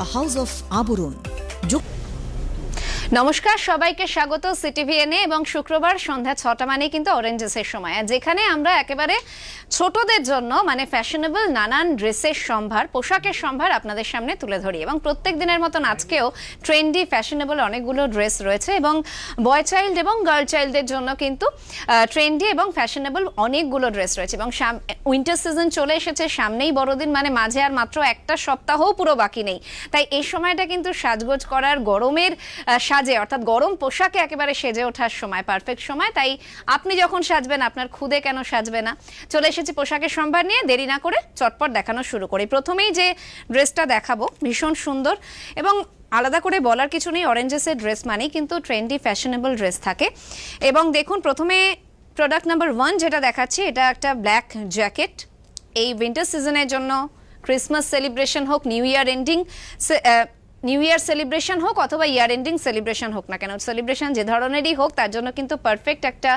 a house of আবরণ। নমস্কার, সবাইকে স্বাগত সিটিভিএনে এবং শুক্রবার সন্ধ্যা 6টা মানে কিন্তু অরেঞ্জেসের সময়, যেখানে আমরা একেবারে ছোটদের জন্য মানে ফ্যাশনেবল নানান ড্রেসের সম্ভার, পোশাকের সম্ভার আপনাদের সামনে তুলে ধরি। এবং প্রত্যেক দিনের মতন আজকেও ট্রেন্ডি ফ্যাশনেবল অনেকগুলো ড্রেস রয়েছে এবং বয় চাইল্ড এবং গার্ল চাইল্ডদের জন্য কিন্তু ট্রেন্ডি এবং ফ্যাশনেবল অনেকগুলো ড্রেস রয়েছে। এবং উইন্টার সিজন চলে এসেছে, সামনেই বড়দিন, মানে মাঝে আর মাত্র একটা সপ্তাহও পুরো বাকি নেই। তাই এই সময়টা কিন্তু সাজগোজ করার, গরমের সাজে অর্থাৎ গরম পোশাকে একেবারে সেজে ওঠার সময়, পারফেক্ট সময়। তাই আপনি যখন সাজবেন আপনার খুদে কেন সাজবে না। চলে এসেছি পোশাকের সম্ভার নিয়ে, দেরি না করে চটপট দেখানো শুরু করি। প্রথমেই যে ড্রেসটা দেখাবো ভীষণ সুন্দর এবং আলাদা করে বলার কিছু নেই, অরেঞ্জেসের ড্রেস মানেই কিন্তু ট্রেন্ডি ফ্যাশনেবল ড্রেস থাকে। এবং দেখুন প্রথমে প্রোডাক্ট নাম্বার 1 যেটা দেখাচ্ছি, এটা একটা ব্ল্যাক জ্যাকেট। এই উইন্টার সিজনের জন্য, ক্রিসমাস সেলিব্রেশন হোক, নিউ ইয়ার সেলিব্রেশন হোক অথবা ইয়ার এন্ডিং সেলিব্রেশন হোক না কেন, সেলিব্রেশন যে ধরনেরই হোক তার জন্য কিন্তু পারফেক্ট একটা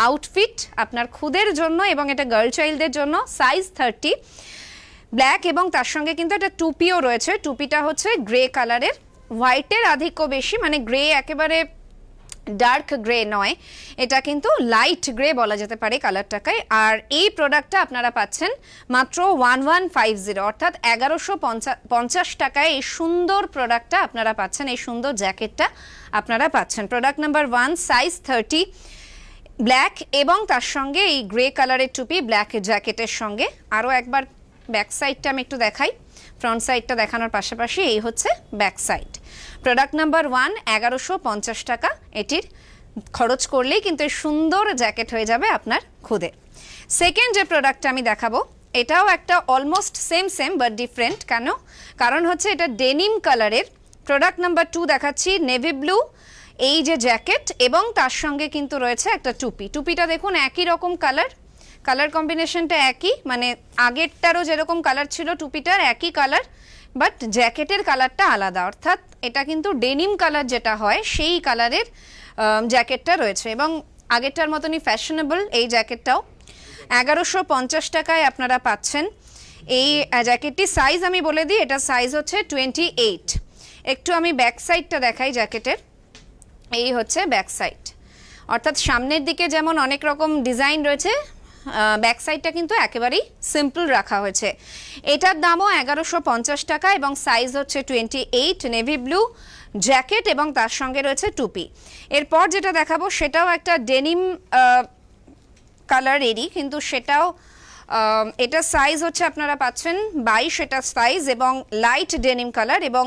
আউটফিট আপনার খুদের জন্য। এবং এটা গার্ল চাইল্ডদের জন্য, সাইজ 30, ব্ল্যাক এবং তার সঙ্গে কিন্তু একটা টুপিও রয়েছে। টুপিটা হচ্ছে গ্রে কালারের, হোয়াইটের আধিক্য বেশি, মানে গ্রে একেবারে ডার্ক গ্রে নয়, এটা কিন্তু লাইট গ্রে বলা যেতে পারে কালারটাকে। আর এই প্রোডাক্টটা আপনারা পাচ্ছেন মাত্র 1150 অর্থাৎ 1150 টাকায় এই সুন্দর প্রোডাক্টটা আপনারা পাচ্ছেন, এই সুন্দর জ্যাকেটটা আপনারা পাচ্ছেন। প্রোডাক্ট নাম্বার 1, সাইজ 30, ব্ল্যাক এবং তার সঙ্গে এই গ্রে কালারের টুপি ব্ল্যাক জ্যাকেটের সঙ্গে। আরও একবার ব্যাক সাইডটা আমি একটু দেখাই, ফ্রন্ট সাইডটা দেখানোর পাশাপাশি এই হচ্ছে ব্যাক সাইড। প্রোডাক্ট নাম্বার 1, 1150 টাকা এটির খরচ করলেই কিন্তু সুন্দর জ্যাকেট হয়ে যাবে আপনার খুদে। সেকেন্ড যে প্রোডাক্টটা আমি দেখাবো, এটাও একটা অলমোস্ট সেম বাট ডিফারেন্ট। কেন? কারণ হচ্ছে এটা ডেনিম কালারের। প্রোডাক্ট নাম্বার 2 দেখাচ্ছি, নেভি ব্লু এই যে জ্যাকেট এবং তার সঙ্গে কিন্তু রয়েছে একটা টুপি। টুপিটা দেখুন একই রকম কালার কম্বিনেশনটা একই, মানে আগেরটারও যেরকম কালার ছিল টুপিটার একই কালার, বাট জ্যাকেটের কালারটা আলাদা। অর্থাৎ এটা কিন্তু ডেনিম কালার যেটা হয় সেই কালারের জ্যাকেটটা রয়েছে এবং আগেরটার মতনই ফ্যাশনেবল এই জ্যাকেটটাও। 1150 টাকায় আপনারা পাচ্ছেন এই জ্যাকেটটি। সাইজ আমি বলে দিই, এটা সাইজ হচ্ছে 28। একটু আমি ব্যাক সাইডটা দেখাই জ্যাকেটের। এই হচ্ছে ব্যাক সাইড, অর্থাৎ সামনের দিকে যেমন অনেক রকম ডিজাইন রয়েছে, ব্যাক সাইডটা কিন্তু একেবারেই সিম্পল রাখা হয়েছে। এটার দামও 1150 টাকা এবং সাইজ হচ্ছে 28, নেভি ব্লু জ্যাকেট এবং তার সঙ্গে রয়েছে টুপি। এরপর যেটা দেখাবো সেটাও একটা ডেনিম কালারেরই, কিন্তু সেটাও এটা সাইজ হচ্ছে আপনারা পাচ্ছেন 22, এটা সাইজ এবং লাইট ডেনিম কালার এবং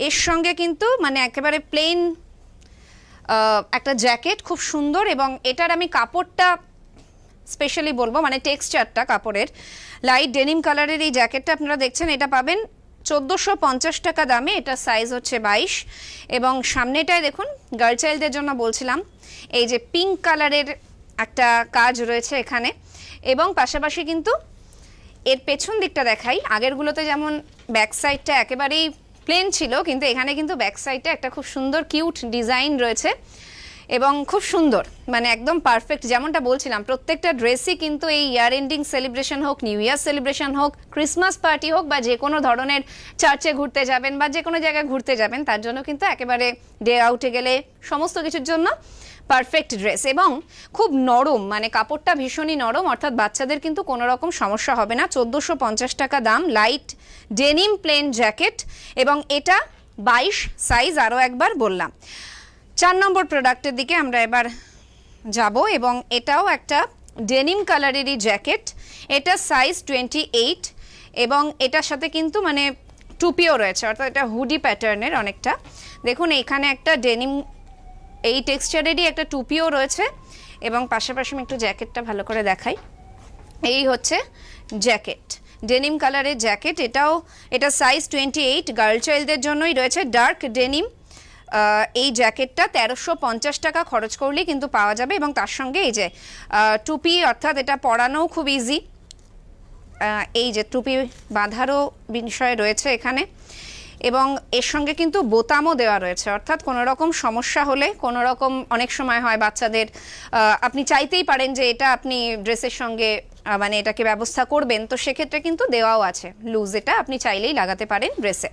এর সঙ্গে কিন্তু মানে একেবারে প্লেন একটা জ্যাকেট, খুব সুন্দর। এবং এটার আমি কাপড়টা স্পেশালি বলবো, মানে টেক্সচারটা কাপড়ের, লাইট ডেনিম কালারের এই জ্যাকেটটা আপনারা দেখছেন, এটা পাবেন 1450 টাকা দামে। এটা সাইজ হচ্ছে 22 এবং সামনেটায় দেখুন গার্ল চাইল্ডদের জন্য বলছিলাম এই যে পিঙ্ক কালারের একটা কাজ রয়েছে এখানে এবং পাশাপাশি কিন্তু এর পেছন দিকটা দেখাই। আগেরগুলোতে যেমন ব্যাক সাইডটা একেবারেই প্লেন ছিল, কিন্তু এখানে কিন্তু ব্যাক সাইডটা একটা খুব সুন্দর কিউট ডিজাইন রয়েছে এবং খুব সুন্দর, মানে একদম পারফেক্ট। যেমনটা বলছিলাম প্রত্যেকটা ড্রেসই কিন্তু এই ইয়ার এন্ডিং সেলিব্রেশন হোক, নিউ ইয়ার সেলিব্রেশন হোক, ক্রিসমাস পার্টি হোক বা যে কোনো ধরনের চার্চে ঘুরতে যাবেন বা যে কোনো জায়গায় ঘুরতে যাবেন তার জন্য কিন্তু একেবারে ডে আউটে গেলে সমস্ত কিছুর জন্য পারফেক্ট ড্রেস এবং খুব নরম, মানে কাপড়টা ভীষণই নরম, অর্থাৎ বাচ্চাদের কিন্তু কোনো রকম সমস্যা হবে না। 1450 টাকা দাম, লাইট ডেনিম প্লেন জ্যাকেট এবং এটা 22 সাইজ, আরও একবার বললাম। 4 নম্বর প্রোডাক্টের দিকে আমরা এবার যাব এবং এটাও একটা ডেনিম কালারেরই জ্যাকেট। এটা সাইজ 28 এবং এটার সাথে কিন্তু মানে টুপিও রয়েছে, অর্থাৎ এটা হুডি প্যাটার্নের অনেকটা। দেখুন এখানে একটা ডেনিম এই টেক্সচারেরই একটা টুপিও রয়েছে এবং পাশাপাশি আমি একটু জ্যাকেটটা ভালো করে দেখাই। এই হচ্ছে জ্যাকেট, ডেনিম কালারের জ্যাকেট। এটা সাইজ 28, গার্ল চাইল্ডদের জন্যই রয়েছে। ডার্ক ডেনিম এই জ্যাকেটটা 1350 টাকা খরচ করলেই কিন্তু পাওয়া যাবে এবং তার সঙ্গে এই যে টুপি, অর্থাৎ এটা পরানোও খুব ইজি। এই যে টুপি বাঁধারও বিষয় রয়েছে এখানে এবং এর সঙ্গে কিন্তু বোতামও দেওয়া রয়েছে, অর্থাৎ কোনো রকম সমস্যা হলে, কোনো রকম অনেক সময় হয় বাচ্চাদের, আপনি চাইতেই পারেন যে এটা আপনি ড্রেসের সঙ্গে মানে এটাকে ব্যবস্থা করবেন, তো সেক্ষেত্রে কিন্তু দেওয়াও আছে লুজ, এটা আপনি চাইলেই লাগাতে পারেন ড্রেসে।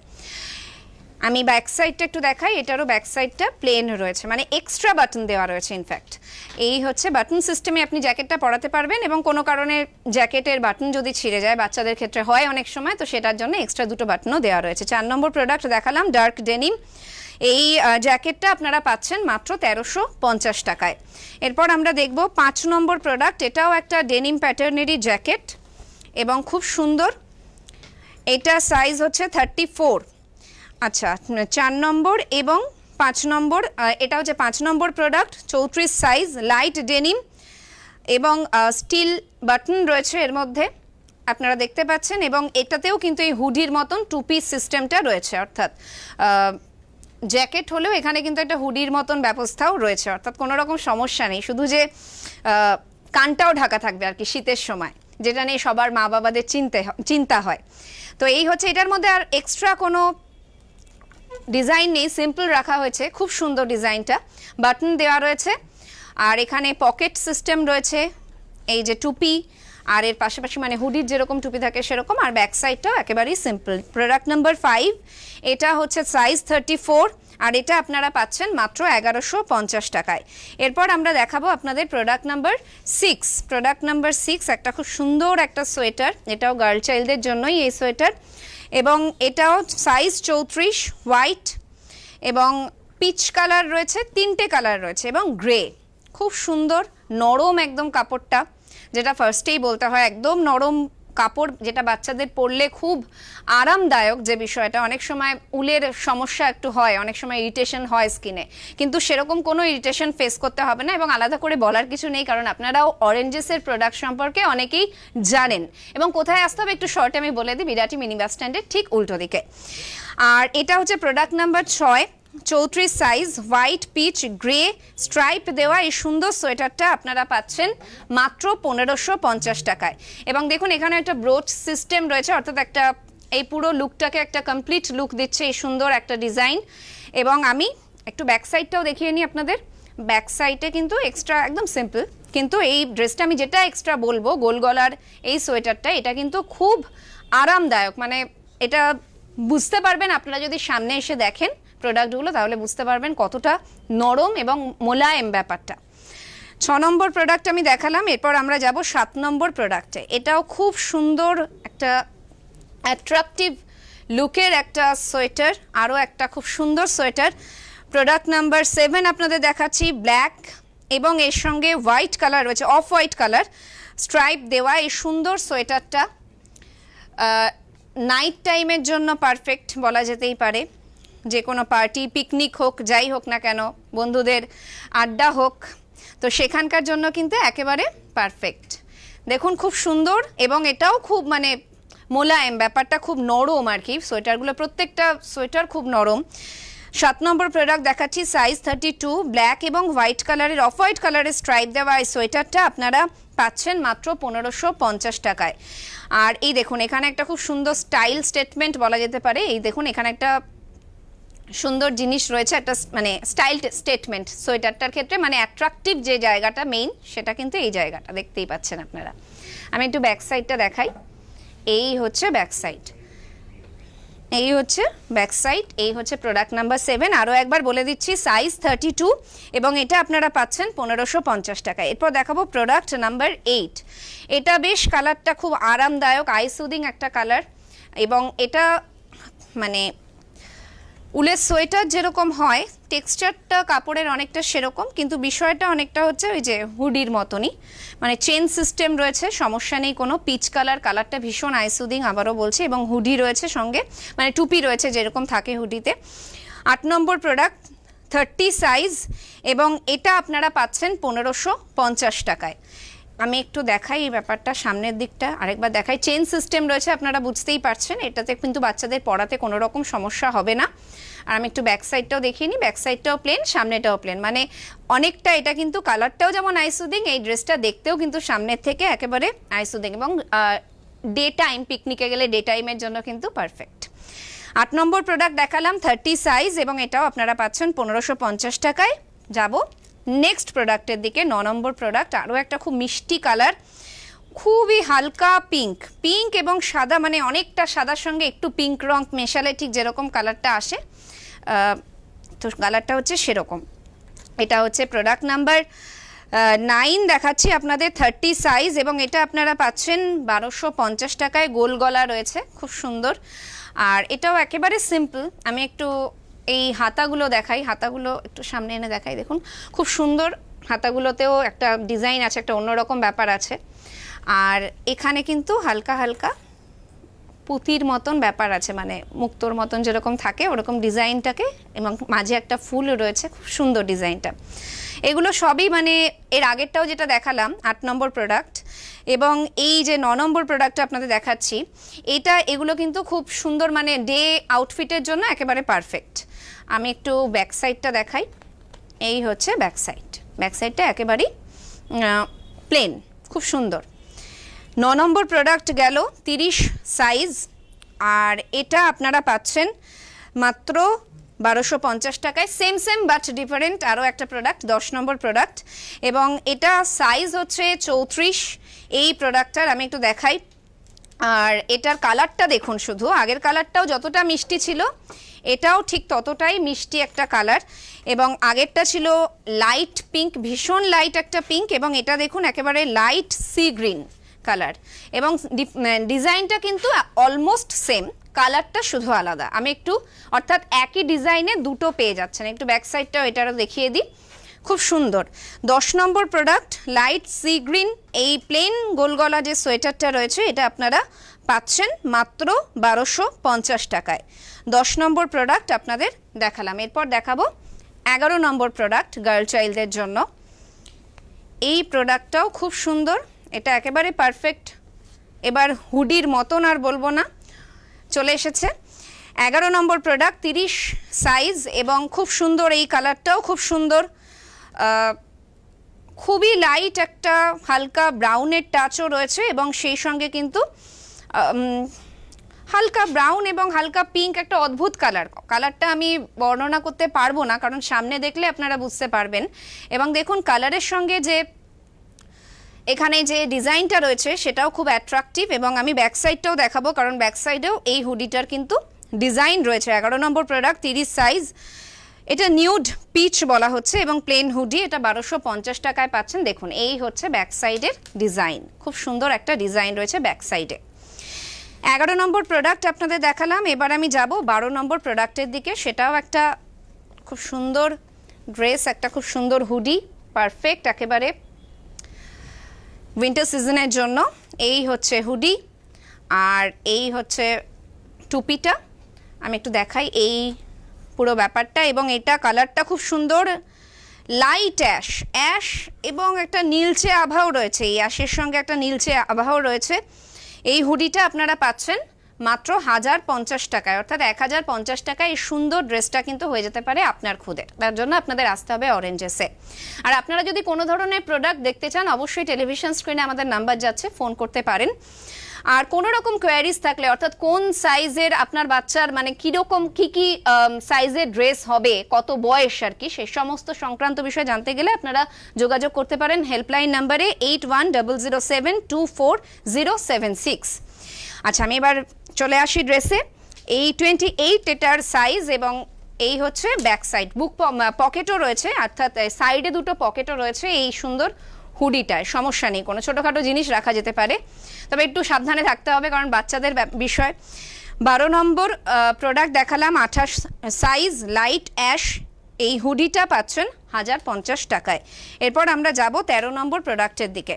আমি ব্যাক সাইডটা একটু দেখাই, এটারও ব্যাক সাইডটা প্লেন রয়েছে, মানে এক্সট্রা বাটন দেওয়া রয়েছে ইনফ্যাক্ট। এই হচ্ছে বাটন সিস্টেমে আপনি জ্যাকেটটা পরাতে পারবেন, এবং কোনো কারণে জ্যাকেটের বাটন যদি ছিঁড়ে যায়, বাচ্চাদের ক্ষেত্রে হয় অনেক সময়, তো সেটার জন্য এক্সট্রা দুটো বাটনও দেওয়া রয়েছে। 4 নম্বর প্রোডাক্ট দেখালাম ডার্ক ডেনিম। এই জ্যাকেটটা আপনারা পাচ্ছেন মাত্র 1350 টাকায়। এরপর আমরা দেখব 5 নম্বর প্রোডাক্ট, এটাও একটা ডেনিম প্যাটার্নেরই জ্যাকেট এবং খুব সুন্দর। এটা সাইজ হচ্ছে 34। আচ্ছা, 4 নম্বর এবং 5 নম্বর, এটা হচ্ছে 5 নম্বর প্রোডাক্ট, 34 সাইজ, লাইট ডেনিম এবং স্টিল বাটন রয়েছে এর মধ্যে আপনারা দেখতে পাচ্ছেন, এবং এটাতেও কিন্তু এই হুডির মতন টু পিস সিস্টেমটা রয়েছে, অর্থাৎ জ্যাকেট হলেও এখানে কিন্তু একটা হুডির মতন ব্যবস্থাও রয়েছে, অর্থাৎ কোনো রকম সমস্যা নেই, শুধু যে কানটাও ঢাকা থাকবে আর কি শীতের সময়, যেটা নিয়ে সবার মা বাবাদের চিন্তা হয়। তো এই হচ্ছে, এটার মধ্যে আর এক্সট্রা কোনো ডিজাইন নেই, সিম্পল রাখা হয়েছে, খুব সুন্দর ডিজাইনটা, বাটন দেওয়া রয়েছে, আর এখানে পকেট সিস্টেম রয়েছে, এই যে টুপি, আর এর পাশাপাশি মানে হুডির যেরকম টুপি থাকে সেরকম, আর ব্যাক সাইডটাও একেবারেই সিম্পল। প্রোডাক্ট নাম্বার 5, এটা হচ্ছে সাইজ 34, আর এটা আপনারা পাচ্ছেন মাত্র 1150 টাকায়। এরপর আমরা দেখাবো আপনাদের প্রোডাক্ট নাম্বার 6। প্রোডাক্ট নাম্বার 6 একটা খুব সুন্দর একটা সোয়েটার, এটাও গার্ল চাইল্ডদের জন্যই এই সোয়েটার, এবং এটাও সাইজ 34, হোয়াইট এবং পিচ কালার রয়েছে, 3টে কালার রয়েছে এবং গ্রে। খুব সুন্দর নরম একদম কাপড়টা, যেটা ফার্স্টেই বলতে হয়, একদম নরম কাপড়, যেটা বাচ্চাদের পরলে খুব আরামদায়ক। যে বিষয়টা অনেক সময় উলের সমস্যা একটু হয়, অনেক সময় ইরিটেশন হয় স্কিনে, কিন্তু সেরকম কোনো ইরিটেশন ফেস করতে হবে না, এবং আলাদা করে বলার কিছু নেই, কারণ আপনারাও অরেঞ্জেসের প্রোডাক্ট সম্পর্কে অনেকেই জানেন। এবং কোথায় আসতে হবে একটু শর্টে আমি বলে দিই, বিরাটি মিনি বাস স্ট্যান্ডের ঠিক উল্টো দিকে। আর এটা হচ্ছে product number 6, 34 size, white peach grey stripe দেওয়া এই সুন্দর সোয়েটারটা আপনারা পাচ্ছেন মাত্র 1550 টাকায়। এবং দেখুন এখানে একটা ব্রোচ সিস্টেম রয়েছে, অর্থাৎ একটা এই পুরো লুকটাকে একটা কমপ্লিট লুক দিচ্ছে এই সুন্দর একটা ডিজাইন। এবং আমি একটু ব্যাক সাইডটাও দেখিয়ে নিই আপনাদের। ব্যাক সাইডে কিন্তু এক্সট্রা একদম সিম্পল, কিন্তু এই ড্রেসটা আমি যেটা এক্সট্রা বলবো, গোল গলার এই সোয়েটারটা, এটা কিন্তু খুব আরামদায়ক, মানে এটা বুঝতে পারবেন আপনারা যদি সামনে এসে দেখেন প্রোডাক্টগুলো, তাহলে বুঝতে পারবেন কতটা নরম এবং মোলায়েম ব্যাপারটা। 6 নম্বর প্রোডাক্ট আমি দেখালাম, এরপর আমরা যাব 7 নম্বর প্রোডাক্টে। এটাও খুব সুন্দর একটা অ্যাট্রাকটিভ লুকের একটা সোয়েটার, আরও একটা খুব সুন্দর সোয়েটার। প্রোডাক্ট নাম্বার 7 আপনাদের দেখাচ্ছি, ব্ল্যাক এবং এর সঙ্গে হোয়াইট কালার রয়েছে, অফ হোয়াইট কালার স্ট্রাইপ দেওয়া এই সুন্দর সোয়েটারটা নাইট টাইমের জন্য পারফেক্ট বলা যেতেই পারে। যে কোনো পার্টি, পিকনিক হোক, যাই হোক না কেন, বন্ধুদের আড্ডা হোক, তো সেখানকার জন্য কিন্তু একেবারে পারফেক্ট। দেখুন খুব সুন্দর, এবং এটাও খুব মানে মোলায়েম, ব্যাপারটা খুব নরম আর কি, সোয়েটারগুলো প্রত্যেকটা সোয়েটার খুব নরম। 7 নম্বর প্রোডাক্ট দেখাচ্ছি, সাইজ 32, ব্ল্যাক এবং হোয়াইট কালারের, অফ হোয়াইট কালারের স্ট্রাইপ দেওয়া এই সোয়েটারটা আপনারা পাচ্ছেন মাত্র 1550 টাকায়। আর এই দেখুন এখানে একটা খুব সুন্দর স্টাইল স্টেটমেন্ট বলা যেতে পারে, এই দেখুন এখানে একটা সুন্দর জিনিস রয়েছে, একটা মানে স্টাইল স্টেটমেন্ট সোয়েটারটার ক্ষেত্রে, মানে অ্যাট্রাকটিভ যে জায়গাটা মেইন, সেটা কিন্তু এই জায়গাটা দেখতেই পাচ্ছেন আপনারা। আমি একটু ব্যাক সাইডটা দেখাই, এই হচ্ছে ব্যাক সাইড, এই হচ্ছে ব্যাক সাইড, এই হচ্ছে প্রোডাক্ট নাম্বার 7। আরও একবার বলে দিচ্ছি, সাইজ 32 এবং এটা আপনারা পাচ্ছেন 1550 টাকা। এরপর দেখাবো প্রোডাক্ট নাম্বার 8। এটা বেশ কালারটা খুব আরামদায়ক, আই সুদিং একটা কালার, এবং এটা মানে উলের সোয়েটার যেরকম হয়, টেক্সচারটা কাপড়ের অনেকটা সেরকম, কিন্তু বিষয়টা অনেকটা হচ্ছে ওই যে হুডির মতনই, মানে চেন সিস্টেম রয়েছে, সমস্যা নেই কোনো। পিচ কালারটা ভীষণ আইসুদিং, আবারও বলছি, এবং হুডি রয়েছে সঙ্গে, মানে টুপি রয়েছে যেরকম থাকে হুডিতে। 8 নম্বর প্রোডাক্ট, 30 সাইজ, এবং এটা আপনারা পাচ্ছেন 1550 টাকায়। আমি একটু দেখাই এই ব্যাপারটা, সামনের দিকটা আরেকবার দেখাই। চেন সিস্টেম রয়েছে, আপনারা বুঝতেই পারছেন, এটাতে কিন্তু বাচ্চাদের পড়াতে কোনো রকম সমস্যা হবে না। আর আমি একটু ব্যাক সাইডটাও দেখিয়ে নিই, ব্যাক সাইডটাও প্লেন, সামনেটাও প্লেন, মানে অনেকটা এটা কিন্তু কালারটাও যেমন আইসুদিং, এই ড্রেসটা দেখতেও কিন্তু সামনের থেকে একেবারে আইসুদিং, এবং ডে টাইম পিকনিকে গেলে ডে টাইমের জন্য কিন্তু পারফেক্ট। 8 নম্বর প্রোডাক্ট দেখালাম, 30 সাইজ, এবং এটাও আপনারা পাচ্ছেন 1550 টাকায়। যাব নেক্সট প্রোডাক্টের দিকে, 9 নম্বর প্রোডাক্ট, আরও একটা খুব মিষ্টি কালার, খুবই হালকা পিঙ্ক, পিঙ্ক এবং সাদা, মানে অনেকটা সাদার সঙ্গে একটু পিঙ্ক রং মেশালে ঠিক যেরকম কালারটা আসে, তো কালারটা হচ্ছে সেরকম। এটা হচ্ছে প্রোডাক্ট নাম্বার 9 দেখাচ্ছি আপনাদের, 30 সাইজ, এবং এটা আপনারা পাচ্ছেন 1250 টাকায়। গোল গলা রয়েছে, খুব সুন্দর। আর এটাও একেবারে সিম্পল। আমি একটু এই হাতাগুলো দেখাই, হাতাগুলো একটু সামনে এনে দেখাই, দেখুন খুব সুন্দর। হাতাগুলোতেও একটা ডিজাইন আছে, একটা অন্যরকম ব্যাপার আছে। আর এখানে কিন্তু হালকা হালকা পুঁতির মতন ব্যাপার আছে, মানে মুক্তোর মতন যেরকম থাকে ওরকম ডিজাইনটাকে, এবং মাঝে একটা ফুল রয়েছে, খুব সুন্দর ডিজাইনটা। এগুলো সবই মানে এর আগেরটাও যেটা দেখালাম 8 নম্বর প্রোডাক্ট, এবং এই যে 9 নম্বর প্রোডাক্টটা আপনাদের দেখাচ্ছি, এগুলো কিন্তু খুব সুন্দর, মানে ডে আউটফিটের জন্য একেবারে পারফেক্ট। আমি একটু ব্যাক সাইডটা দেখাই। এই হচ্ছে ব্যাক সাইড, ব্যাক সাইডটা একেবারেই প্লেন, খুব সুন্দর। 9 নম্বর প্রোডাক্ট গেল, 30 সাইজ, আর এটা আপনারা পাচ্ছেন মাত্র 1250 টাকায়। সেম বাট ডিফারেন্ট আরও একটা প্রোডাক্ট, 10 নম্বর প্রোডাক্ট, এবং এটা সাইজ হচ্ছে 34। এই প্রোডাক্টটার আমি একটু দেখাই। আর এটার কালারটা দেখুন, শুধু আগের কালারটাও যতটা মিষ্টি ছিল এটাও ঠিক ততটাই মিষ্টি একটা কালার, এবং আগেরটা ছিল লাইট পিঙ্ক, ভীষণ লাইট একটা পিঙ্ক, এবং এটা দেখুন একেবারে লাইট সি গ্রিন কালার, এবং ডিজাইনটা কিন্তু অলমোস্ট সেম, কালারটা শুধু আলাদা। আমি একটু, অর্থাৎ একই ডিজাইনে দুটো পেয়ে যাচ্ছেন। একটু ব্যাক সাইডটাও এটারও দেখিয়ে দিই, খুব সুন্দর। 10 নম্বর প্রোডাক্ট, লাইট সি গ্রিন, এই প্লেন গোলগলা যে সোয়েটারটা রয়েছে এটা আপনারা পাচ্ছেন মাত্র 1250 টাকায়। 10 নম্বর প্রোডাক্ট আপনাদের দেখালাম। এরপর দেখাবো 11 নম্বর প্রোডাক্ট, গার্ল চাইল্ডদের জন্য। এই প্রোডাক্টটাও খুব সুন্দর, এটা একেবারে পারফেক্ট। এবার হুডির মতন আর বলবো না, চলে এসেছে। 11 নম্বর প্রোডাক্ট, 30 সাইজ, এবং খুব সুন্দর। এই কালারটাও খুব সুন্দর, খুবই লাইট একটা হালকা ব্রাউনের টাচও রয়েছে, এবং সেই সঙ্গে কিন্তু হালকা ব্রাউন এবং হালকা পিঙ্ক, একটা অদ্ভুত কালারটা আমি বর্ণনা করতে পারবো না, কারণ সামনে দেখলে আপনারা বুঝতে পারবেন। এবং দেখুন কালারের সঙ্গে যে এখানে যে ডিজাইনটা রয়েছে সেটাও খুব অ্যাট্রাকটিভ, এবং আমি ব্যাক সাইডটাও দেখাবো, কারণ ব্যাক সাইডেও এই হুডিটার কিন্তু ডিজাইন রয়েছে। 11 নম্বর প্রোডাক্ট, 30 সাইজ, এটা নিউড পিচ বলা হচ্ছে, এবং প্লেন হুডি, এটা 1250 টাকায় পাচ্ছেন। দেখুন এই হচ্ছে ব্যাক সাইডের ডিজাইন, খুব সুন্দর একটা ডিজাইন রয়েছে ব্যাক সাইডে। 11 নম্বর প্রোডাক্ট আপনাদের দেখালাম। এবার আমি যাব 12 নম্বর প্রোডাক্টের দিকে। সেটাও একটা খুব সুন্দর ড্রেস, একটা খুব সুন্দর হুডি, পারফেক্ট একেবারে উইন্টার সিজনের জন্য। এই হচ্ছে হুডি, আর এই হচ্ছে টুপিটা। আমি একটু দেখাই এই পুরো ব্যাপারটা, এবং এটা কালারটা খুব সুন্দর, লাইট অ্যাশ এবং একটা নীলচে আভাও রয়েছে। এই অ্যাশের সঙ্গে একটা নীলচে আভাও রয়েছে। এই হুডিটা আপনারা পাচ্ছেন মাত্র 1050 টাকায়, অর্থাৎ 1050 টাকায় এই সুন্দর ড্রেসটা কিন্তু হয়ে যেতে পারে আপনার খুদের। তার জন্য আপনাদের আসতে হবে অরেঞ্জেসে। আর আপনারা যদি কোনো ধরনের প্রোডাক্ট দেখতে চান, অবশ্যই টেলিভিশন স্ক্রিনে আমাদের নাম্বার যাচ্ছে, ফোন করতে পারেন। আর কোনো রকম কোয়ারিজ থাকলে, অর্থাৎ কোন সাইজের আপনার বাচ্চার, মানে কীরকম কী সাইজের ড্রেস হবে, কত বয়স আর কি, সেই সমস্ত সংক্রান্ত বিষয় জানতে গেলে আপনারা যোগাযোগ করতে পারেন হেল্পলাইন নাম্বারে 8100724076। আচ্ছা, আমি এবার চলে আসি ড্রেসে। এই 28 এটার সাইজ, এবং এই হচ্ছে ব্যাক সাইড, বুক পকেটও রয়েছে, অর্থাৎ সাইডে দুটো পকেটও রয়েছে। এই সুন্দর হুডিটায় সমস্যা নেই, কোনো ছোটোখাটো জিনিস রাখা যেতে পারে, তবে একটু সাবধানে থাকতে হবে কারণ বাচ্চাদের বিষয়। 12 নম্বর প্রোডাক্ট দেখালাম, 28 সাইজ, লাইট অ্যাশ। এই হুডিটা পাচ্ছেন 1050 টাকায়। এরপর আমরা যাব 13 নম্বর প্রোডাক্টের দিকে।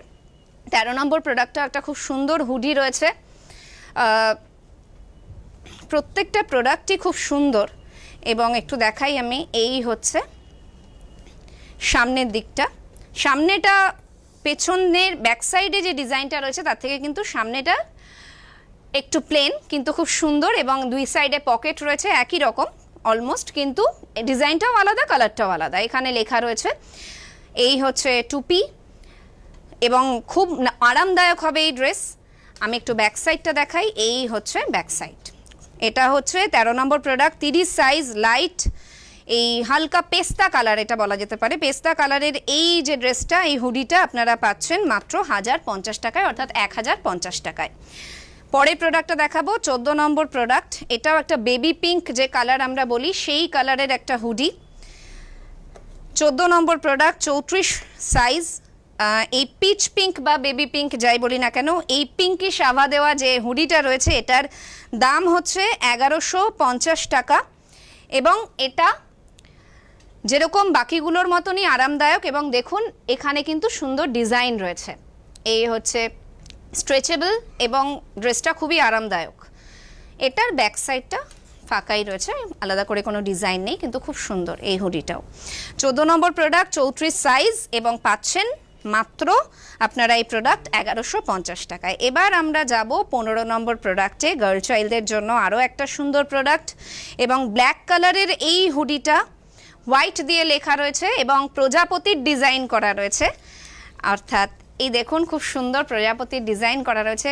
13 নম্বর প্রোডাক্টটা একটা খুব সুন্দর হুডি রয়েছে। প্রত্যেকটা প্রোডাক্টই খুব সুন্দর, এবং একটু দেখাই আমি। এই হচ্ছে সামনের দিকটা, সামনেটা পেছনের ব্যাক সাইডে যে ডিজাইনটা রয়েছে তার থেকে কিন্তু সামনেটা একটু প্লেন, কিন্তু খুব সুন্দর, এবং দুই সাইডে পকেট রয়েছে একই রকম অলমোস্ট, কিন্তু ডিজাইনটাও আলাদা, কালারটাও আলাদা। এখানে লেখা রয়েছে। এই হচ্ছে টুপি, এবং খুব আরামদায়ক হবে এই ড্রেস। আমি একটু ব্যাক সাইডটা দেখাই। এই হচ্ছে ব্যাক সাইড। এটা হচ্ছে 13 নম্বর প্রোডাক্ট, 30 সাইজ, লাইট। এই হালকা পেস্তা কালার, এটা বলা যেতে পারে পেস্তা কালারের এই যে ড্রেসটা, এই হুডিটা আপনারা পাচ্ছেন মাত্র 1050 টাকায়, অর্থাৎ 1050 টাকায়। পরের প্রোডাক্টটা দেখাবো 14 নম্বর প্রোডাক্ট। এটাও একটা বেবি পিঙ্ক যে কালার আমরা বলি, সেই কালারের একটা হুডি। 14 নম্বর প্রোডাক্ট, 34 সাইজ। এই পিচ পিঙ্ক বা বেবি পিঙ্ক যাই বলি না কেন, এই পিঙ্কি সাভা দেওয়া যে হুডিটা রয়েছে, এটার দাম হচ্ছে 1150 টাকা। এবং এটা যেরকম বাকিগুলোর মতনই আরামদায়ক, এবং দেখুন এখানে কিন্তু সুন্দর ডিজাইন রয়েছে। এই হচ্ছে স্ট্রেচেবল এবং ড্রেসটা খুবই আরামদায়ক। এটার ব্যাক সাইডটা ফাঁকাই রয়েছে, আলাদা করে কোনো ডিজাইন নেই, কিন্তু খুব সুন্দর এই হুডিটাও। 14 নম্বর প্রোডাক্ট, 34 সাইজ, এবং পাচ্ছেন মাত্র আপনারা এই প্রোডাক্ট 1150 টাকায়। এবার আমরা যাব 15 নম্বর প্রোডাক্টে, গার্ল চাইল্ডদের জন্য আরও একটা সুন্দর প্রোডাক্ট। এবং ব্ল্যাক কালারের এই হুডিটা হোয়াইট দিয়ে লেখা রয়েছে এবং প্রজাপতির ডিজাইন করা রয়েছে, অর্থাৎ এই দেখুন খুব সুন্দর প্রজাপতির ডিজাইন করা রয়েছে।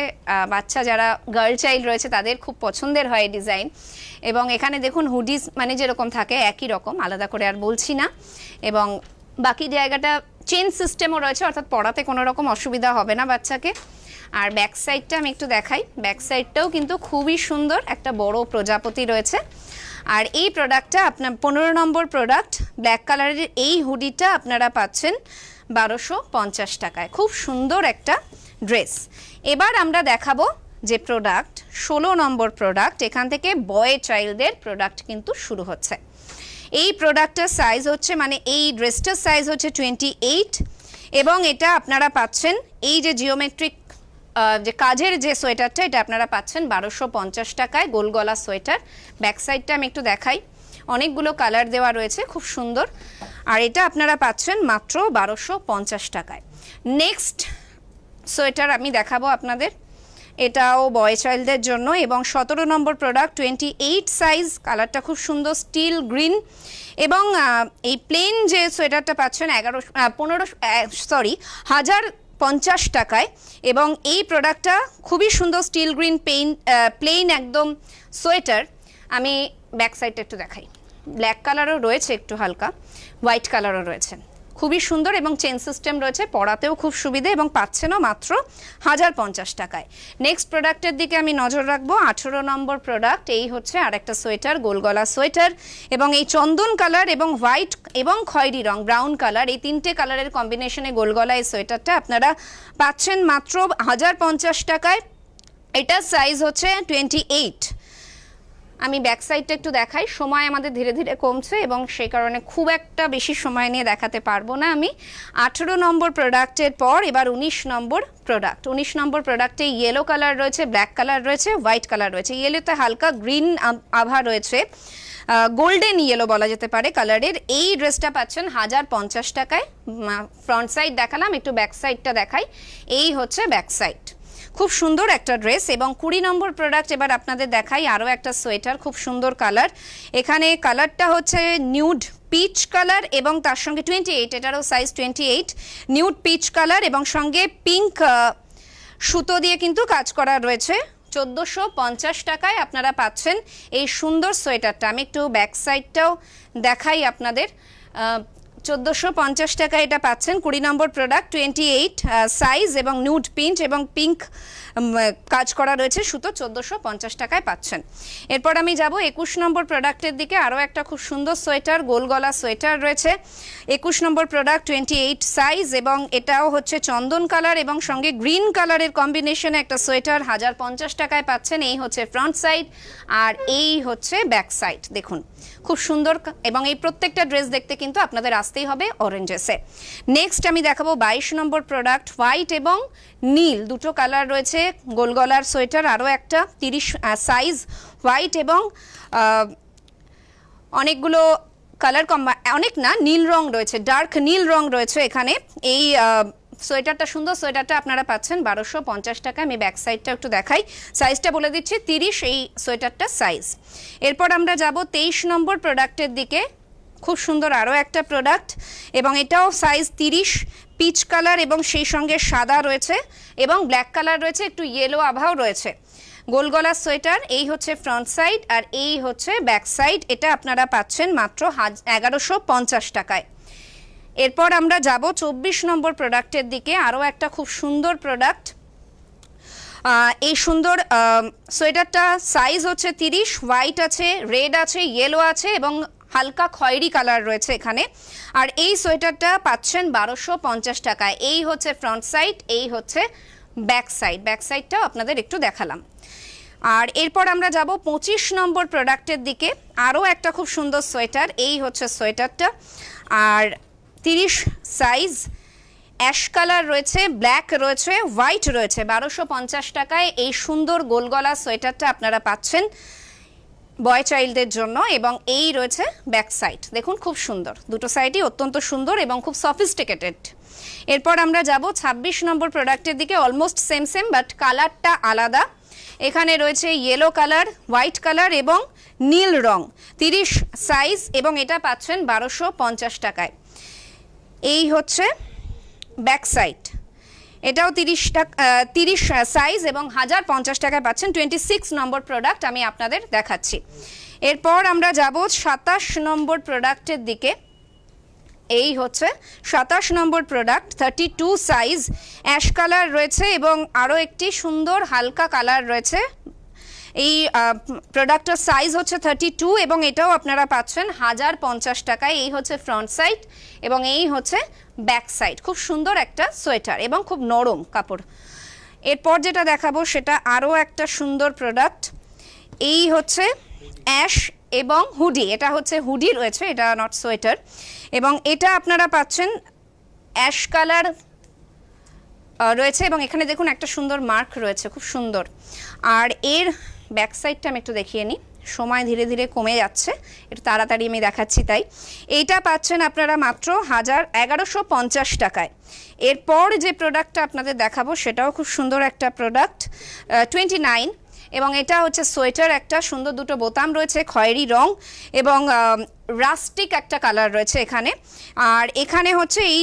বাচ্চা যারা গার্ল চাইল্ড রয়েছে তাদের খুব পছন্দের হয় এই ডিজাইন। এবং এখানে দেখুন হুডিস মানে যেরকম থাকে একই রকম, আলাদা করে আর বলছি না। এবং বাকি জায়গাটা চেন সিস্টেমও রয়েছে, অর্থাৎ পড়াতে কোনো রকম অসুবিধা হবে না বাচ্চাকে। আর ব্যাক সাইডটা আমি একটু দেখাই, ব্যাক সাইডটাও কিন্তু খুবই সুন্দর, একটা বড় প্রজাপতি রয়েছে। আর এই প্রোডাক্টটা আপনার 15 নম্বর প্রোডাক্ট, ব্ল্যাক কালারের এই হুডিটা আপনারা পাচ্ছেন 1250 টাকায়। খুব সুন্দর একটা ড্রেস। এবার আমরা দেখাবো যে প্রোডাক্ট 16 নম্বর প্রোডাক্ট, এখান থেকে বয় চাইল্ডদের প্রোডাক্ট কিন্তু শুরু হচ্ছে। এই প্রোডাক্টটার সাইজ হচ্ছে, মানে এই ড্রেসটার সাইজ হচ্ছে 28, এবং এটা আপনারা পাচ্ছেন এই যে জিওমেট্রিক যে কাজের যে সোয়েটারটা, এটা আপনারা পাচ্ছেন 1250 টাকায়, গোল গলা সোয়েটার। ব্যাক সাইডটা আমি একটু দেখাই, অনেকগুলো কালার দেওয়া রয়েছে, খুব সুন্দর। আর এটা আপনারা পাচ্ছেন মাত্র 1250 টাকায়। নেক্সট সোয়েটার আমি দেখাবো আপনাদের, এটাও বয় চাইল্ডদের জন্য, এবং 17 নম্বর প্রোডাক্ট, 28 সাইজ, কালারটা খুব সুন্দর স্টিল গ্রিন। এবং এই প্লেন যে সোয়েটারটা পাচ্ছেন 1050 টাকায়। এবং এই প্রোডাক্টটা খুবই সুন্দর স্টিল গ্রিন প্লেন একদম সোয়েটার। আমি ব্যাক সাইডটা একটু দেখাই, ব্ল্যাক কালারও রয়েছে, একটু হালকা হোয়াইট কালারও রয়েছে, খুবই সুন্দর এবং চেন সিস্টেম রয়েছে, পরাতেও খুব সুবিধে, এবং পাচ্ছেনও মাত্র 1050 টাকায়। নেক্সট প্রোডাক্টের দিকে আমি নজর রাখবো, 18 নম্বর প্রোডাক্ট। এই হচ্ছে আরেকটা সোয়েটার, গোলগলা সোয়েটার, এবং এই চন্দন কালার এবং হোয়াইট এবং খয়েরি রং ব্রাউন কালার, এই তিনটে কালারের কম্বিনেশনে গোলগলা এই সোয়েটারটা আপনারা পাচ্ছেন মাত্র 1050 টাকায়। এটার সাইজ হচ্ছে 28। আমি ব্যাক সাইডটা একটু দেখাই, সময় আমাদের ধীরে ধীরে কমছে এবং সেই কারণে খুব একটা বেশি সময় নিয়ে দেখাতে পারবো না আমি। 18 নম্বর প্রোডাক্টের পর এবার 19 নম্বর প্রোডাক্ট। 19 নম্বর প্রোডাক্টে ইয়েলো কালার রয়েছে, ব্ল্যাক কালার রয়েছে, হোয়াইট কালার রয়েছে। ইয়েলোতে হালকা গ্রিন আভা রয়েছে, গোল্ডেন ইয়েলো বলা যেতে পারে কালারের। এই ড্রেসটা পাচ্ছেন 1050 টাকায়। ফ্রন্ট সাইড দেখালাম, একটু ব্যাক সাইডটা দেখাই। এই হচ্ছে ব্যাক সাইড, খুব সুন্দর একটা ড্রেস। এবং 20 নম্বর প্রোডাক্ট এবার আপনাদের দেখাই, আরও একটা সোয়েটার, খুব সুন্দর কালার। এখানে কালারটা হচ্ছে নিউড পিচ কালার এবং তার সঙ্গে 28, এটারও সাইজ 28, নিউড পিচ কালার এবং সঙ্গে পিঙ্ক সুতো দিয়ে কিন্তু কাজ করা রয়েছে। 1450 টাকায় আপনারা পাচ্ছেন এই সুন্দর সোয়েটারটা। আমি একটু ব্যাক সাইডটাও দেখাই আপনাদের। 1450 টাকা এটা পাচ্ছেন। 20 নম্বর প্রোডাক্ট, 28 সাইজ এবং নিউড পিঙ্ক এবং পিঙ্ক কাজ করা রয়েছে সুতো, 1450 টাকায় পাচ্ছেন। এরপর আমি যাব 21 নম্বর প্রোডাক্টের দিকে। আরও একটা খুব সুন্দর সোয়েটার, গোল গলা সোয়েটার রয়েছে। 21 নম্বর প্রোডাক্ট, 28 সাইজ, এবং এটাও হচ্ছে চন্দন কালার এবং সঙ্গে গ্রিন কালারের কম্বিনেশনে একটা সোয়েটার, 1050 টাকায় পাচ্ছেন। এই হচ্ছে ফ্রন্ট সাইড আর এই হচ্ছে ব্যাক সাইড, দেখুন খুব সুন্দর। এবং এই প্রত্যেকটা ড্রেস দেখতে কিন্তু আপনাদের আসতেই হবে অরেঞ্জেসে। নেক্সট আমি দেখাবো 22 নম্বর প্রোডাক্ট, হোয়াইট এবং নীল দুটো কালার রয়েছে, গোল গলার সোয়েটার। আরও একটা 30 সাইজ, হোয়াইট এবং অনেকগুলো কালার অনেক না, নীল রং রয়েছে, ডার্ক নীল রং রয়েছে এখানে। এই সোয়েটারটা সুন্দর, সোয়েটারটা আপনারা পাচ্ছেন 1250 টাকা। আমি ব্যাক সাইডটা একটু দেখাই, সাইজটা বলে দিচ্ছি 30 এই সোয়েটারটার সাইজ। এরপর আমরা যাব 23 নম্বর প্রোডাক্টের দিকে। খুব সুন্দর আরও একটা প্রোডাক্ট এবং এটাও সাইজ 30, পিচ কালার এবং সেই সঙ্গে সাদা রয়েছে এবং ব্ল্যাক কালার রয়েছে, একটু ইয়েলো আভাও রয়েছে। গোল গলার সোয়েটার। এই হচ্ছে ফ্রন্ট সাইড আর এই হচ্ছে ব্যাক সাইড। এটা আপনারা পাচ্ছেন মাত্র 1150 টাকায়। এরপর আমরা যাব 24 নম্বর প্রোডাক্টের দিকে। আরও একটা খুব সুন্দর প্রোডাক্ট। এই সুন্দর সোয়েটারটা সাইজ হচ্ছে 30, হোয়াইট আছে, রেড আছে, ইয়েলো আছে এবং হালকা খয়েরি কালার রয়েছে এখানে। আর এই সোয়েটারটা পাচ্ছেন 1250 টাকায়। এই হচ্ছে ফ্রন্ট সাইড, এই হচ্ছে ব্যাক সাইড। ব্যাক সাইডটাও আপনাদের একটু দেখালাম। আর এরপর আমরা যাব 25 নম্বর প্রোডাক্টের দিকে। আরও একটা খুব সুন্দর সোয়েটার। এই হচ্ছে সোয়েটারটা, আর 30 সাইজ, অ্যাশ কালার রয়েছে, ব্ল্যাক রয়েছে, হোয়াইট রয়েছে। 1250 টাকায় এই সুন্দর গোলগলা সোয়েটারটা আপনারা পাচ্ছেন বয় চাইল্ডদের জন্য। এবং এই রয়েছে ব্যাক সাইড, দেখুন খুব সুন্দর, দুটো সাইডই অত্যন্ত সুন্দর এবং খুব সফিস্টিকেটেড। এরপর আমরা যাব 26 নম্বর প্রোডাক্টের দিকে। অলমোস্ট সেম বাট কালারটা আলাদা। এখানে রয়েছে ইয়েলো কালার, হোয়াইট কালার এবং নীল রং। 30 সাইজ এবং এটা পাচ্ছেন 1250 টাকায়। এই হচ্ছে ব্যাক সাইড, এটাও 30 সাইজ এবং 1050 টাকায় পাচ্ছেন। 26 নম্বর প্রোডাক্ট আমি আপনাদের দেখাচ্ছি। এরপর আমরা যাব 27 নম্বর প্রোডাক্টের দিকে। এই হচ্ছে 27 নম্বর প্রোডাক্ট, 32 সাইজ, অ্যাশ কালার রয়েছে এবং আরও একটি সুন্দর হালকা কালার রয়েছে। এই প্রোডাক্টটার সাইজ হচ্ছে 32 এবং এটাও আপনারা পাচ্ছেন 1050 টাকায়। এই হচ্ছে ফ্রন্ট সাইড এবং এই হচ্ছে ব্যাক সাইড। খুব সুন্দর একটা সোয়েটার এবং খুব নরম কাপড়। এরপর যেটা দেখাবো সেটা আরও একটা সুন্দর প্রোডাক্ট। এই হচ্ছে অ্যাশ এবং হুডি। এটা হচ্ছে হুডি রয়েছে, এটা নট সোয়েটার। এবং এটা আপনারা পাচ্ছেন অ্যাশ কালার রয়েছে এবং এখানে দেখুন একটা সুন্দর মার্ক রয়েছে, খুব সুন্দর। আর এর ব্যাক সাইডটা আমি একটু দেখিয়ে নিই, সময় ধীরে ধীরে কমে যাচ্ছে, একটু তাড়াতাড়ি আমি দেখাচ্ছি তাই। এইটা পাচ্ছেন আপনারা মাত্র 1150 টাকায়। এরপর যে প্রোডাক্টটা আপনাদের দেখাবো সেটাও খুব সুন্দর একটা প্রোডাক্ট, 29 এবং এটা হচ্ছে সোয়েটার। একটা সুন্দর দুটো বোতাম রয়েছে, খয়েরি রং এবং রাস্টিক একটা কালার রয়েছে এখানে। আর এখানে হচ্ছে এই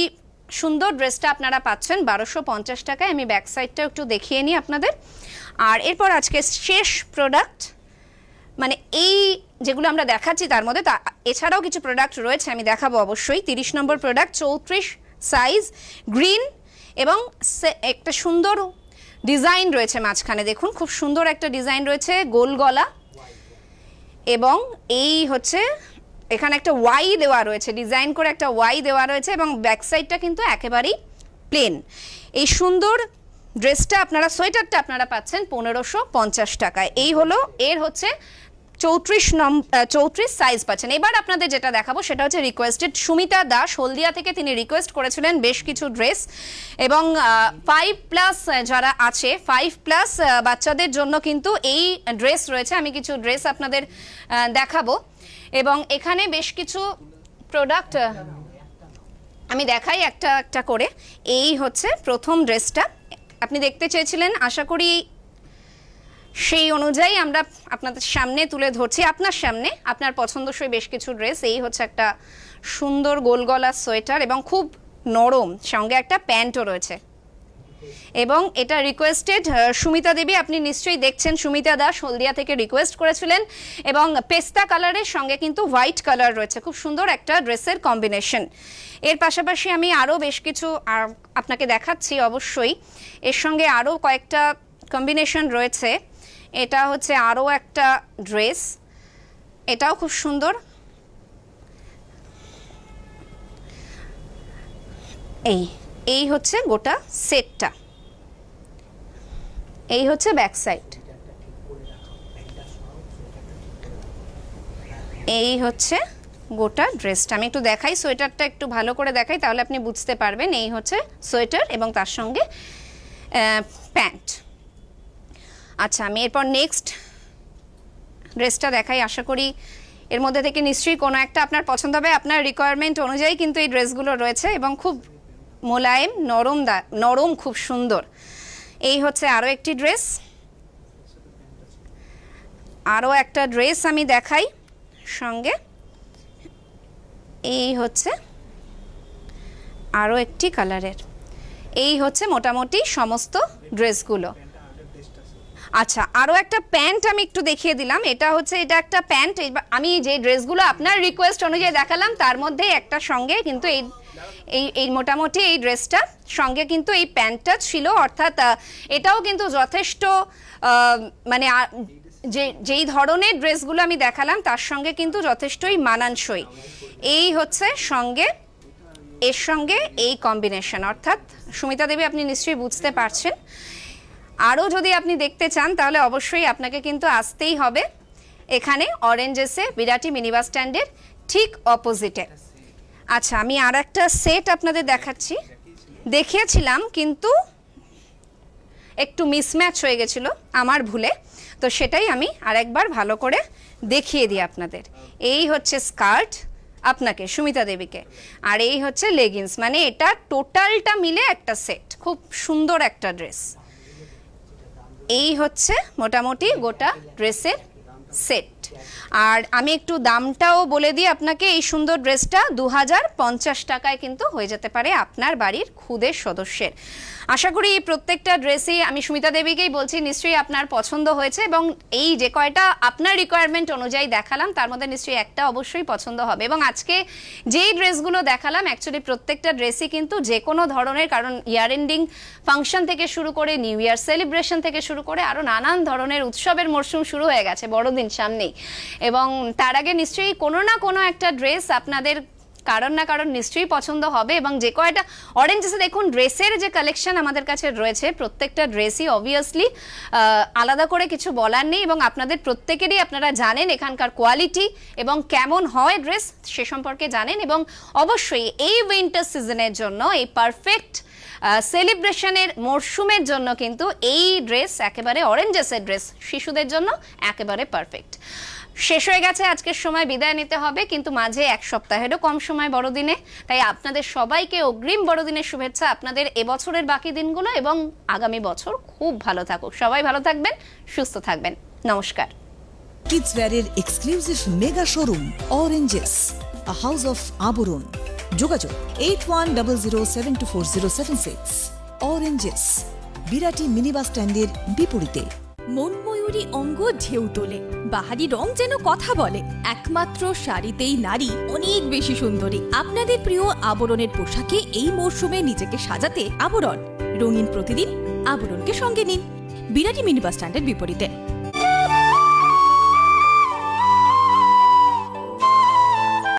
সুন্দর ড্রেসটা আপনারা পাচ্ছেন 1250 টাকায়। আমি ব্যাক সাইডটা একটু দেখিয়ে নিই আপনাদের। আর এরপর আজকে শেষ প্রোডাক্ট, মানে এই যেগুলো আমরা দেখাচ্ছি তার মধ্যে এছাড়াও কিছু প্রোডাক্ট রয়েছে, আমি দেখাবো অবশ্যই। 30 নম্বর প্রোডাক্ট, 34 সাইজ, গ্রিন এবং একটা সুন্দর ডিজাইন রয়েছে মাঝখানে, দেখুন খুব সুন্দর একটা ডিজাইন রয়েছে, গোল গলা এবং এই হচ্ছে এখানে একটা ওয়াই দেওয়া রয়েছে, ডিজাইন করে একটা ওয়াই দেওয়া রয়েছে এবং ব্যাক সাইডটা কিন্তু একেবারেই প্লেন। এই সুন্দর ড্রেসটা আপনারা, সোয়েটারটা আপনারা পাচ্ছেন 1550 টাকায়। এই হলো, এর হচ্ছে 34 সাইজ পাচ্ছেন। এবার আপনাদের যেটা দেখাবো সেটা হচ্ছে রিকোয়েস্টেড। সুমিতা দাস হলদিয়া থেকে তিনি রিকোয়েস্ট করেছিলেন বেশ কিছু ড্রেস এবং 5+ যারা আছে, 5+ বাচ্চাদের জন্য কিন্তু এই ড্রেস রয়েছে। আমি কিছু ড্রেস আপনাদের দেখাবো এবং এখানে বেশ কিছু প্রোডাক্ট আমি দেখাই একটা একটা করে। এই হচ্ছে প্রথম ড্রেসটা, আপনি দেখতে চেয়েছিলেন, আশা করি সেই অনুযায়ী আমরা আপনাদের সামনে তুলে ধরছি, আপনার সামনে আপনার পছন্দসই বেশ কিছু ড্রেস। এই হচ্ছে একটা সুন্দর গোল গলা সোয়েটার এবং খুব নরম, সঙ্গে একটা প্যান্টও রয়েছে এবং এটা রিকোয়েস্টেড সুমিতা দেবী, আপনি নিশ্চয়ই দেখছেন, সুমিতা দাস হলদিয়া থেকে রিকোয়েস্ট করেছিলেন এবং পেস্তা কালারের সঙ্গে কিন্তু হোয়াইট কালার রয়েছে, খুব সুন্দর একটা ড্রেসের কম্বিনেশন। এর পাশাপাশি আমি আরও বেশ কিছু আপনাকে দেখাচ্ছি অবশ্যই, এর সঙ্গে আরও কয়েকটা কম্বিনেশন রয়েছে। এটা হচ্ছে আরও একটা ড্রেস, এটাও খুব সুন্দর। এই হচ্ছে গোটা সেটটা, এই হচ্ছে ব্যাক সাইড, এই হচ্ছে গোটা ড্রেসটা। আমি একটু দেখাই, সোয়েটারটা একটু ভালো করে দেখাই তাহলে আপনি বুঝতে পারবেন। এই হচ্ছে সোয়েটার এবং তার সঙ্গে প্যান্ট। আচ্ছা, আমি এরপর নেক্সট ড্রেসটা দেখাই। আশা করি এর মধ্যে থেকে নিশ্চয়ই কোনো একটা আপনার পছন্দ হবে, আপনার রিকোয়ারমেন্ট অনুযায়ী কিন্তু এই ড্রেসগুলো রয়েছে এবং খুব মোলায়েম, নরম, খুব সুন্দর। এই হচ্ছে আরও একটি ড্রেস, আরও একটা ড্রেস আমি দেখাই সঙ্গে। এই হচ্ছে আরও একটি কালারের। এই হচ্ছে মোটামুটি সমস্ত ড্রেসগুলো। আচ্ছা, আরও একটা প্যান্ট আমি একটু দেখিয়ে দিলাম। এটা একটা প্যান্ট। আমি যে ড্রেসগুলো আপনার রিকোয়েস্ট অনুযায়ী দেখালাম তার মধ্যে একটা সঙ্গে কিন্তু এই মোটামুটি এই ড্রেসটা সঙ্গে কিন্তু এই প্যান্টটা ছিল, অর্থাৎ এটাও কিন্তু যথেষ্ট মানে যেই ধরনের ড্রেসগুলো আমি দেখালাম তার সঙ্গে কিন্তু যথেষ্টই মানানসই। এই হচ্ছে সঙ্গে, এর সঙ্গে এই কম্বিনেশন, অর্থাৎ সুমিতা দেবী আপনি নিশ্চয়ই বুঝতে পারছেন। আরও যদি আপনি দেখতে চান তাহলে অবশ্যই আপনাকে কিন্তু আসতেই হবে এখানে অরেঞ্জেসে, বিরাটি মিনি বাস স্ট্যান্ডের ঠিক অপোজিটে। আচ্ছা, আমি আর একটা সেট আপনাদের দেখিয়েছিলাম কিন্তু একটু মিসম্যাচ হয়ে গেছিলো আমার ভুলে, তো সেটাই আমি আরেকবার ভালো করে দেখিয়ে দিই আপনাদের। এই হচ্ছে স্কার্ট আপনাকে, সুমিতা দেবীকে, আর এই হচ্ছে লেগিংস, মানে এটা টোটালটা মিলে একটা সেট, খুব সুন্দর একটা ড্রেস। এই হচ্ছে মোটামুটি গোটা ড্রেসের সেট। আর আমি একটু দামটাও বলে দিই আপনাকে, এই সুন্দর ড্রেসটা 2050 টাকায় কিন্তু হয়ে যেতে পারে আপনার বাড়ির খুদের সদস্যের। আশা করি এই প্রত্যেকটা ড্রেসই, আমি সুমিতা দেবীকেই বলছি, নিশ্চয়ই আপনার পছন্দ হয়েছে এবং এই যে কয়টা আপনার রিকোয়ারমেন্ট অনুযায়ী দেখালাম তার মধ্যে নিশ্চয়ই একটা অবশ্যই পছন্দ হবে। এবং আজকে যেই ড্রেসগুলো দেখালাম অ্যাকচুয়ালি প্রত্যেকটা ড্রেসই কিন্তু যে কোনো ধরনের, কারণ ইয়ার এন্ডিং ফাংশন থেকে শুরু করে নিউ ইয়ার সেলিব্রেশন থেকে শুরু করে আরও নানান ধরনের উৎসবের মরশুম শুরু হয়ে গেছে, বড়দিন সামনেই, এবং তার আগে নিশ্চয়ই কোনো না কোনো একটা ড্রেস আপনাদের কারণ না কারণ নিশ্চয়ই পছন্দ হবে। এবং যে কয়টা অরেঞ্জেসে দেখুন ড্রেসের যে কালেকশন আমাদের কাছে রয়েছে, প্রত্যেকটা ড্রেসই অবভিয়াসলি আলাদা করে কিছু বলার নেই, এবং আপনাদের প্রত্যেকেরই আপনারা জানেন এখানকার কোয়ালিটি এবং কেমন হয় ড্রেস সে সম্পর্কে জানেন। এবং অবশ্যই এই উইন্টার সিজনের জন্য, এই পারফেক্ট সেলিব্রেশনের মরশুমের জন্য কিন্তু এই ড্রেস একেবারে, অরেঞ্জেসের ড্রেস শিশুদের জন্য একেবারে পারফেক্ট। শেষ হয়ে গেছে আজকের সময়, বিদায় নিতে হবে, কিন্তু মাঝে এক সপ্তাহেরও কম সময় বড়দিনে, তাই আপনাদের সবাইকে অগ্রিম বড়দিনের শুভেচ্ছা। আপনাদের এবছরের বাকি দিনগুলো এবং আগামী বছর খুব ভালো থাকুক, সবাই ভালো থাকবেন, সুস্থ থাকবেন, নমস্কার। কিডস ওয়্যারের exclusive mega showroom Oranges, a house of Abaran. যোগাযোগ 8100724076। অরেঞ্জেস, বিরাটি মিনি বাস স্ট্যান্ডের বিপরীতে। মনময়ূরী অঙ্গ ঢেউ তোলে, বাহারি রং যেন কথা বলে। একমাত্র শাড়িতেই নারী অনেক বেশি সুন্দরী। আপনাদের প্রিয় আবরণের পোশাকে এই মরশুমে নিজেকে সাজাতে আবরণ। রঙিন প্রতিদিন আবরণকে সঙ্গে নিন, বিরাটি মিনি বাস স্ট্যান্ডের বিপরীতে।